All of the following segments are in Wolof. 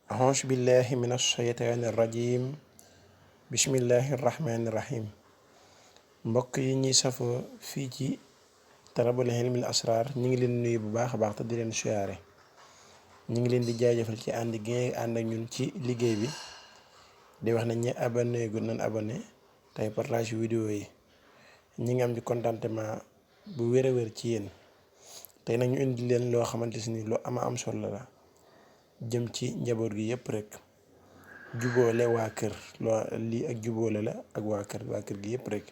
أعوذ بالله من الشيطان الرجيم بسم الله الرحمن الرحيم mbokk yi ñuy safoo fii ci Talabul Hilmil Asrar ñu ngi leen nuyu bu baax a baax te di leen siyaare ñu ngi leen di jaajëfal ci ànd gi ngeen ànd ak ñun ci liggéey bi di wax ne ñi abonné gu nañ abonné tey partage vidéo yi ñi ngi am ci contentement bu wér a wér ci yéen tey nag ñu indi leen loo xamante ni lu am solo la jëm ci njaboot gi yëpp rek jubóole waa kër lii ak jubóole la ak waa kër gi yëpp rek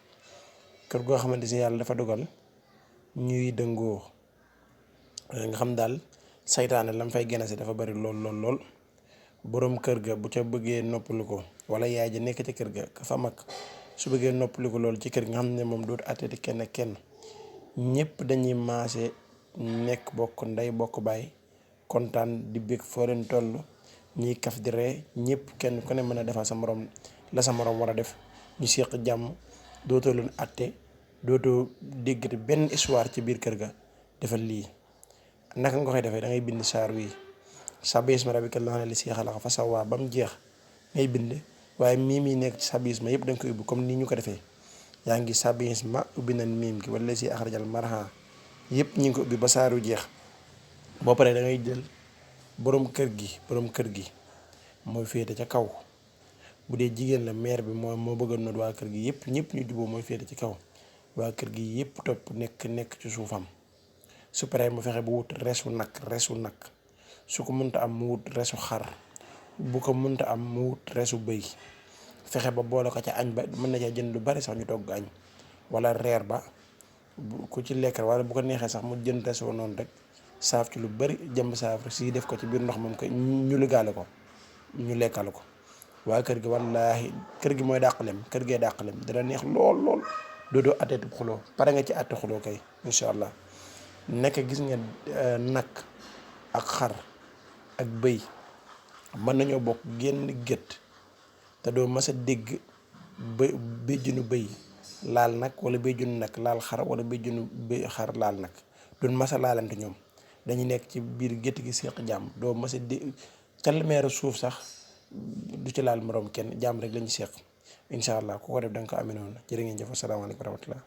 kër goo xamante ni yàlla dafa dogal ñuy dëngoo nga xam daal saytaane lam fay gene si dafa bari lool boroom kër ga bu ca bëggee noppalu ko wala yaay ja nekk ca kër ga ka fa mag su bëggee noppalu ko loolu ci kër gi nga xam ne moom dootu àtteeti kenn ñëpp dañuy maase nekk bokk ndey bokk baay kontaan di bég foo leen toll ñiy kaf di ree ñëpp kenn ku ne mën a defal sa morom la sa morom war a def ñu séq jàmm dootoo leen àtte dootoo déggati benn histoire ci biir kër ga defal lii naka nga koy defee da ngay bind saar wi sabbi isma rabbika llazii xalaqa fa sawwaa ba mu jeex ngay bind waaye miim yi nekk ci sabbi isma yëpp da nga koy ubbi comme nii ñu ko defee yaa ngi sabbi isma ubbi nañ miim gi wallazii axrajal mar'aa yëpp ñu ngi ko ubbi ba saar wi jeex boo paree da ngay jël borom kër gi mooy féete ca kaw bu dee jigéen la mère bi moo bëgg a noot waa kër gi yëpp ñëpp ñu juboo mooy féete ci kaw waa kër gi yëpp topp nekk ci suufam su paree mu fexe bu wut resu nag su ko mënta am mu wut resu xar bu ko mënta am mu wut resu bëy fexe ba boole ko ca añ ba mën na caa jënd lu bari sax ñu togg añ wala reer ba ku ci lekk wala bu ko neexee sax mu jënd resu noonu rek saaf ci lu bari jëmb saaf si def ko ci biir ndox moom ko ñu ligaale ko ñu lekkal ko waa kër gi wallaahi kër gi mooy dàqalem kër gee dàqalem dana neex lool doodoo atteetu xuloo pare nga ci àtte xuloo kay incha allah nekk gis nga nag ak xar ak bëy mën nañoo bokk génn gët te doo mas a dégg béjjunu bëy laal nag wala béjjunu nag laal xar wala béjjunu xar laal nag duñ mas a laalante ñoom dañuy nekk ci biir gétt gi séq jàmm doo mas a dé calmeeru suuf sax du ci laal moroom kenn jàmm rek lañu séq incha allah ku ko def da nga ko amee noonu jërë ngeen jëf asalaamaaleykum wa rahmatullah